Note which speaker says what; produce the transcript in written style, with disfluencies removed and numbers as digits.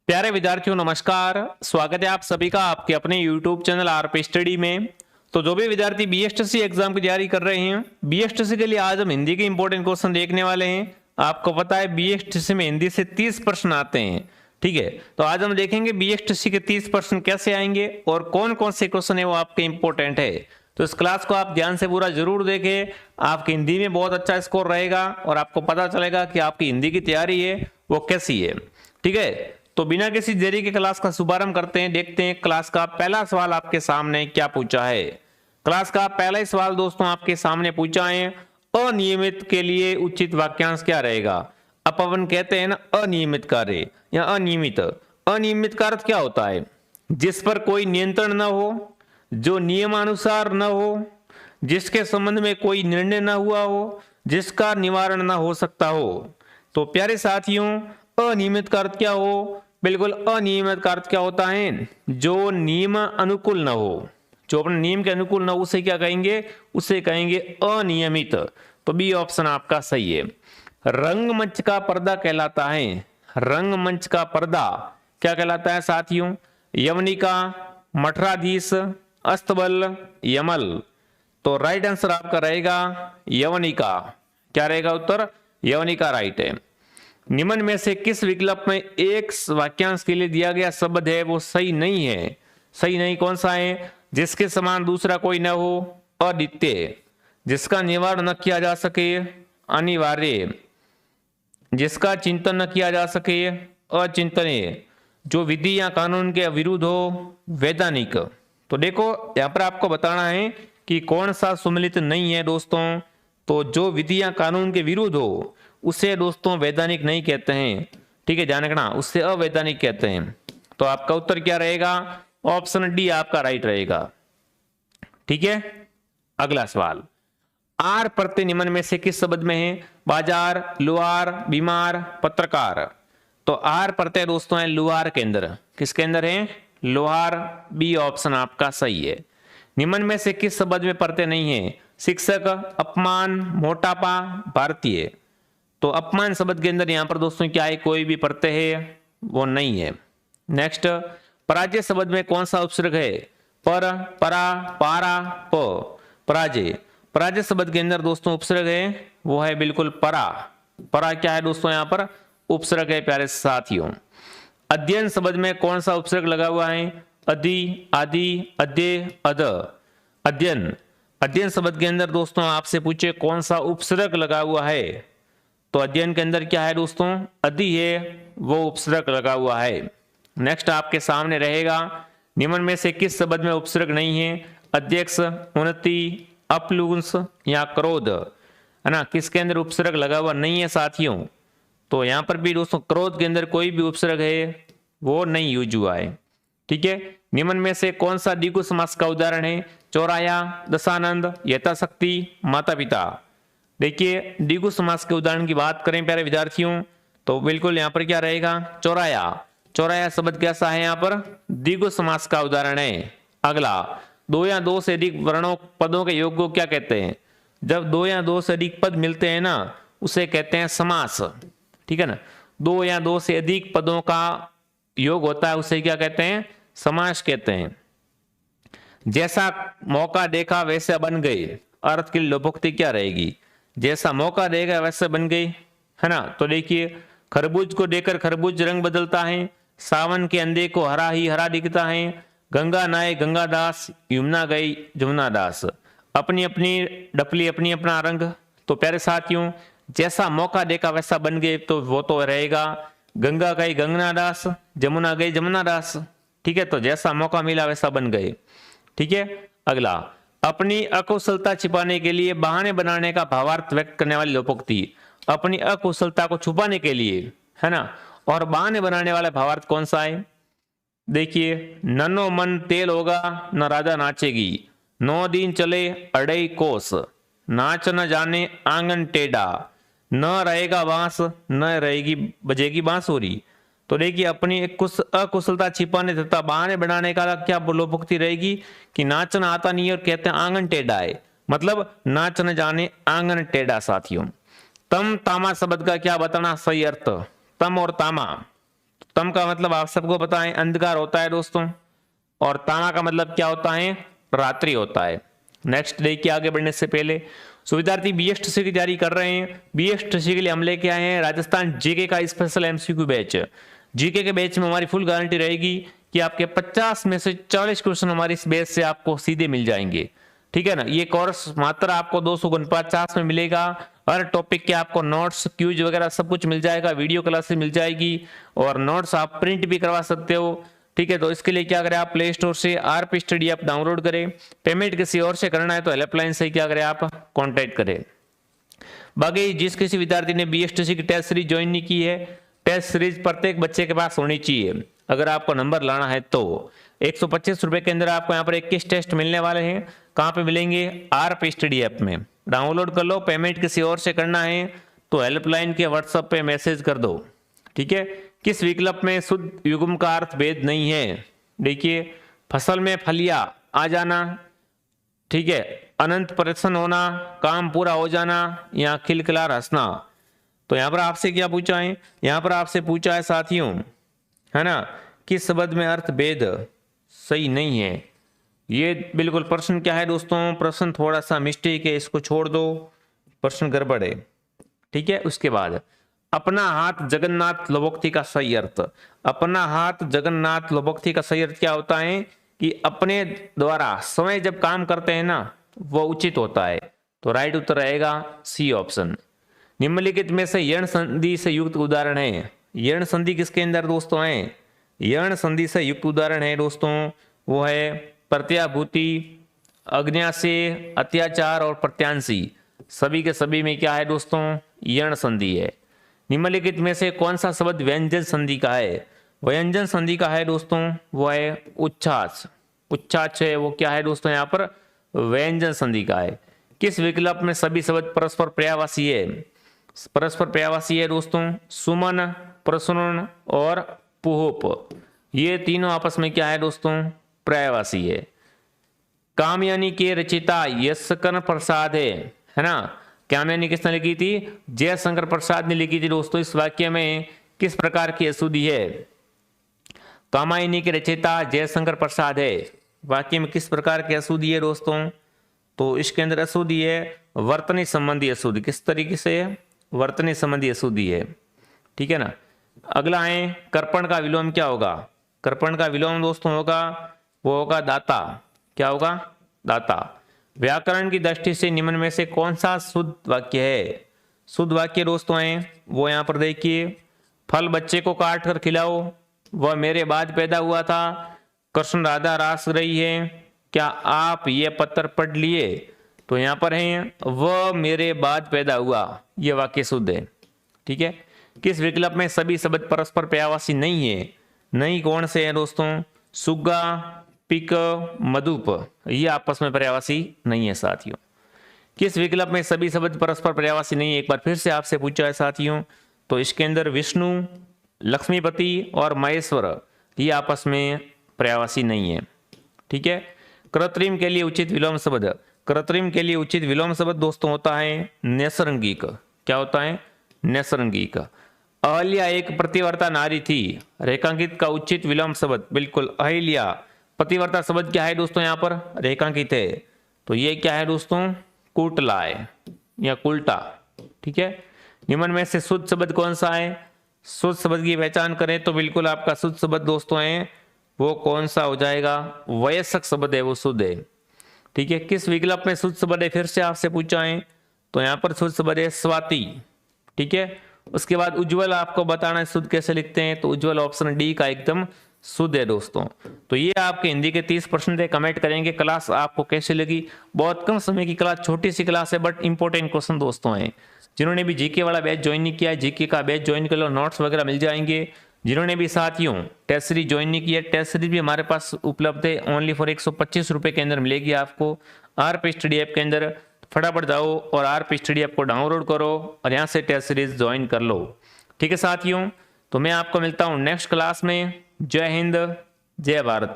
Speaker 1: प्यारे विद्यार्थियों नमस्कार। स्वागत है आप सभी का आपके अपने YouTube चैनल आरपी स्टडी में। तो जो भी विद्यार्थी बीएसटीसी एग्जाम की तैयारी कर रहे हैं, बीएसटीसी के लिए आज हम हिंदी के इंपॉर्टेंट क्वेश्चन देखने वाले हैं। आपको पता है बीएसटीसी में हिंदी से 30 प्रश्न आते हैं, ठीक है। तो आज हम देखेंगे बीएसटीसी के 30 प्रश्न कैसे आएंगे और कौन कौन से क्वेश्चन है वो आपके इंपॉर्टेंट है। तो इस क्लास को आप ध्यान से पूरा जरूर देखें, आपकी हिंदी में बहुत अच्छा स्कोर रहेगा और आपको पता चलेगा कि आपकी हिंदी की तैयारी है वो कैसी है, ठीक है। तो बिना किसी देरी के क्लास का शुभारंभ करते हैं। देखते हैं क्लास का पहला सवाल आपके सामने क्या पूछा है। क्लास का पहला ही सवाल दोस्तों आपके सामने पूछा है, अनियमित के लिए उचित वाक्यांश क्या रहेगा। अपन कहते हैं ना अनियमित कार्य या अनियमित। अनियमित का अर्थ क्या होता है? जिस पर कोई नियंत्रण न हो, जो नियमानुसार न हो, जिसके संबंध में कोई निर्णय न हुआ हो, जिसका निवारण न हो सकता हो। तो प्यारे साथियों, अनियमित का अर्थ क्या हो? बिल्कुल अनियमित का अर्थ क्या होता है? जो नियम अनुकूल न हो, जो अपने नियम के अनुकूल न हो, उसे क्या कहेंगे? उसे कहेंगे अनियमित। तो बी ऑप्शन आपका सही है। रंगमंच का पर्दा कहलाता है। रंगमंच का पर्दा क्या कहलाता है साथियों? यवनिका, मठराधीश, अस्तबल, यमल। तो राइट आंसर आपका रहेगा यवनिका। क्या रहेगा उत्तर? यवनिका राइट है। निम्न में से किस विकल्प में एक वाक्यांश के लिए दिया गया शब्द है वो सही नहीं है? सही नहीं कौन सा है? जिसके समान दूसरा कोई न हो, अद्वितीय, जिसका निवारण न किया जा सके, अनिवार्य, जिसका चिंतन न किया जा सके, अचिंतनीय, जो विधि या कानून के विरुद्ध हो, वैधानिक। तो देखो यहां पर आपको बताना है कि कौन सा सुमेलित नहीं है दोस्तों। तो जो विधि या कानून के विरुद्ध हो उसे दोस्तों वैधानिक नहीं कहते हैं, ठीक है, ध्यान रखना, उससे अवैधानिक कहते हैं। तो आपका उत्तर क्या रहेगा? ऑप्शन डी आपका राइट रहेगा, ठीक है। अगला सवाल, आर प्रत्यय निम्न में से किस शब्द में है? बाजार, लुहार, बीमार, पत्रकार। तो आर प्रत्यय दोस्तों है लुहार के अंदर। किसके अंदर है? लुहार। बी ऑप्शन आपका सही है। निम्न में से किस शब्द में प्रत्यय नहीं है? शिक्षक, अपमान, मोटापा, भारतीय। तो अपमान शब्द के अंदर यहां पर दोस्तों क्या है? कोई भी प्रत्यय है वो नहीं है। नेक्स्ट, पराजय शब्द में कौन सा उपसर्ग है? पर, परा, पारा, प। पराजय, पराजय शब्द के अंदर दोस्तों उपसर्ग है वो है बिल्कुल परा। परा क्या है दोस्तों? यहां पर उपसर्ग है प्यारे साथियों। अध्ययन शब्द में कौन सा उपसर्ग लगा हुआ है? अधि, आदि, अध्यय, अध। अध्ययन, अध्ययन शब्द के अंदर दोस्तों आपसे पूछे कौन सा उपसर्ग लगा हुआ है? तो अध्ययन के अंदर क्या है दोस्तों? अधि है, वो उपसर्ग लगा हुआ है। नेक्स्ट आपके सामने रहेगा, निम्न में से किस शब्द में उपसर्ग नहीं है? अध्यक्ष, उन्नति, अपलुंस या क्रोध, है ना। किसके अंदर उपसर्ग लगा हुआ नहीं है साथियों? तो यहां पर भी दोस्तों क्रोध के अंदर कोई भी उपसर्ग है वो नहीं यूज हुआ है, ठीक है। निम्न में से कौन सा द्विगु समास का उदाहरण है? चौराया, दशानंद, यथाशक्ति, माता पिता। देखिए द्विगु समास के उदाहरण की बात करें प्यारे विद्यार्थियों तो बिल्कुल यहां पर क्या रहेगा? चौराया। चौराया शब्द कैसा है? यहां पर द्विगु समास का उदाहरण है। अगला, दो या दो से अधिक वर्णों पदों के योग को क्या कहते हैं? जब दो या दो से अधिक पद मिलते हैं ना उसे कहते हैं समास, ठीक है ना। दो या दो से अधिक पदों का योग होता है उसे क्या कहते हैं? समास कहते हैं। जैसा मौका देखा वैसे बन गए, अर्थ की लोपोक्ति क्या रहेगी? जैसा मौका देगा वैसे बन गई, है ना। तो देखिए खरबूज को देखकर खरबूज रंग बदलता है, सावन के अंधे को हरा ही हरा दिखता है, गंगा नहाए गंगादास, यमुना गई जमुना दास। अपनी अपनी डपली अपनी अपना रंग। तो प्यारे साथियों, जैसा मौका देखा वैसा बन गए तो वो तो रहेगा गंगा गई गंगना दास, जमुना गई जमुना दास, ठीक है। तो जैसा मौका मिला वैसा बन गए, ठीक है। अगला, अपनी अकुशलता छिपाने के लिए बहाने बनाने का भावार्थ व्यक्त करने वाली लोपोक्ति। अपनी अकुशलता को छुपाने के लिए, है ना, और बहाने बनाने वाला भावार्थ कौन सा है? देखिए, नन्नो मन तेल होगा न राधा नाचेगी, 9 दिन चले अढ़ई कोस, नाच न जाने आंगन टेढ़ा, न रहेगा बांस न रहेगी बजेगी बांसुरी। तो देखिए अपनी अकुशलता छिपाने तथा बहाने बनाने का क्या लोपोक्ति रहेगी कि नाचना आता नहीं और कहते हैं आंगन टेढ़ा है, मतलब नाच न जाने आंगन टेढ़ा साथियों। तम तामा शब्द का क्या बताना सही अर्थ? तम और तामा, तम का मतलब आप सबको पता है अंधकार होता है दोस्तों, और ताना का मतलब क्या होता है, रात्रि होता है। नेक्स्ट देखिए आगे बढ़ने से पहले, सो विद्यार्थी बीएसटीसी की तैयारी कर रहे हैं, बीएसटीसी के लिए हम लेके आए हैं राजस्थान जीके का स्पेशल एमसीक्यू बैच। जीके के बैच में हमारी फुल गारंटी रहेगी कि आपके 50 में से 40 क्वेश्चन हमारे इस बैच से आपको सीधे मिल जाएंगे, ठीक है ना। ये कोर्स मात्र आपको 249 में मिलेगा। हर टॉपिक के आपको नोट्स, क्यूज वगैरह सब कुछ मिल जाएगा, वीडियो क्लासेस मिल जाएगी, और नोट्स आप प्रिंट भी करवा सकते हो, ठीक है। तो इसके लिए क्या करें, आप प्ले स्टोर से आरपी स्टडी ऐप डाउनलोड करें। पेमेंट किसी और से करना है तो हेल्पलाइन से क्या करें, आप कांटेक्ट करें। बाकी जिस किसी विद्यार्थी ने बीएसटीसी की टेस्ट सीरीज ज्वाइन नहीं की है, टेस्ट सीरीज प्रत्येक बच्चे के पास होनी चाहिए अगर आपको नंबर लाना है तो। 125 रुपए के अंदर आपको यहाँ पर 21 टेस्ट मिलने वाले हैं। कहाँ पे मिलेंगे, आरपी स्टडी ऐप में डाउनलोड कर लो। पेमेंट किसी और से करना है तो हेल्पलाइन के व्हाट्सएप पे मैसेज कर दो, ठीक है। किस विकल्प में शुद्ध युग्म का अर्थ भेद नहीं है, देखिए फसल में फलिया आ जाना, ठीक है, अनंत प्रसन्न होना, काम पूरा हो जाना, या खिलखिलार हंसना। तो यहां पर आपसे क्या पूछा है, यहां पर आपसे पूछा है साथियों, है ना, किस शब्द में अर्थ भेद सही नहीं है। ये बिल्कुल प्रश्न क्या है दोस्तों, प्रश्न थोड़ा सा मिस्टेक है, इसको छोड़ दो, प्रश्न गड़बड़ है, ठीक है। उसके बाद अपना हाथ जगन्नाथ लोकोक्ति का सही अर्थ, अपना हाथ जगन्नाथ लोकोक्ति का सही अर्थ क्या होता है कि अपने द्वारा स्वयं जब काम करते हैं ना वो उचित होता है। तो राइट उत्तर रहेगा सी ऑप्शन। निम्नलिखित में से यण संधि से युक्त उदाहरण है, यण संधि किसके अंदर दोस्तों है, यण संधि से युक्त उदाहरण है दोस्तों वो है प्रत्याभूति, अज्ञासे, अत्याचार और प्रत्यांशी। सभी के सभी में क्या है दोस्तों, यण संधि है। निम्नलिखित में से कौन सा शब्द व्यंजन संधि का है, व्यंजन संधि का है दोस्तों वो है उच्छ्वास। उच्छ्वास है वो क्या है दोस्तों, यहाँ पर व्यंजन संधि का है। किस विकल्प में सभी शब्द परस्पर पर्यायवाची है, परस्पर पर्यायवाची है दोस्तों, सुमन, प्रसून और पुहुप, ये तीनों आपस में क्या है दोस्तों, पर्यायवाची है। कामयानी के रचिता यशकन प्रसाद है ना, कामयानी किसने लिखी थी, जयशंकर प्रसाद ने लिखी थी दोस्तों। इस वाक्य में किस प्रकार की अशुद्धि है, कामायनी के रचयिता जयशंकर प्रसाद है, वाक्य में किस प्रकार की अशुद्धि है दोस्तों, तो इसके अंदर अशुद्धि है वर्तनी संबंधी अशुद्धि। किस तरीके से, वर्तनी संबंधी अशुद्धि है, ठीक है ना। अगला है कर्पण का विलोम क्या होगा, कर्पण का विलोम दोस्तों होगा वो होगा दाता, क्या होगा, दाता। व्याकरण की दृष्टि से निम्न में से कौन सा शुद्ध वाक्य है, शुद्ध वाक्य दोस्तों है वो यहाँ पर देखिए, फल बच्चे को काट कर खिलाओ, वह मेरे बाद पैदा हुआ था, कृष्ण राधा रास रही है, क्या आप ये पत्र पढ़ लिए। तो यहाँ पर है वह मेरे बाद पैदा हुआ, ये वाक्य शुद्ध है, ठीक है। किस विकल्प में सभी शब्द परस्पर पर्यायवाची नहीं है, नहीं कौन से है दोस्तों, सुग्गा, पिक, मधुप, ये आपस में पर्यायवाची नहीं है साथियों। किस विकल्प में सभी शब्द परस्पर पर्यायवाची नहीं है, एक बार फिर से आपसे पूछा है साथियों, तो इसके अंदर विष्णु, लक्ष्मीपति और महेश्वर ये आपस में पर्यायवाची नहीं है, ठीक है। कृत्रिम के लिए उचित विलोम शब्द, कृत्रिम के लिए उचित विलोम शब्द दोस्तों होता है नैसर्गिक, क्या होता है, नैसर्गिक। अहल्या एक प्रतिवर्ता नारी थी, रेखांकित का उचित विलोम शब्द बिल्कुल अहिल्या। पतिवर्ता शब्द क्या है दोस्तों, यहाँ पर रेखांकित है, तो ये क्या है दोस्तों, कुटला है या कुलटा, ठीक है। निम्न में से शुद्ध शब्द कौन सा है, शुद्ध शब्द की पहचान करें तो बिल्कुल आपका शुद्ध शब्द दोस्तों है वो कौन सा हो जाएगा, वयस्क शब्द है वो शुद्ध है, ठीक है। किस विकल्प में शुद्ध शब्द है, फिर से आपसे पूछा है, तो यहाँ पर शुद्ध शब्द है स्वाति, ठीक है। उसके बाद उज्जवल आपको बताना है शुद्ध कैसे लिखते हैं, तो उज्जवल ऑप्शन डी का एकदम शुद्ध है दोस्तों। तो ये आपके हिंदी के 30 प्रश्न थे, कमेंट करेंगे क्लास आपको कैसे लगी। बहुत कम समय की क्लास, छोटी सी क्लास है बट इंपॉर्टेंट क्वेश्चन दोस्तों हैं। जिन्होंने भी जीके वाला बैच ज्वाइन नहीं किया, जीके का बैच ज्वाइन कर लो, नोट्स वगैरह मिल जाएंगे। जिन्होंने भी साथियों टेस्ट सीरीज ज्वाइन नहीं किया, टेस्ट सीरीज भी हमारे पास उपलब्ध है, ओनली फॉर 125 रुपए के अंदर मिलेगी आपको आरपी स्टडी ऐप के अंदर। फटाफट जाओ और आरपी स्टडी ऐप को डाउनलोड करो और यहाँ से टेस्ट सीरीज ज्वाइन कर लो, ठीक है साथियों। तो मैं आपको मिलता हूँ नेक्स्ट क्लास में। जय हिंद, जय भारत।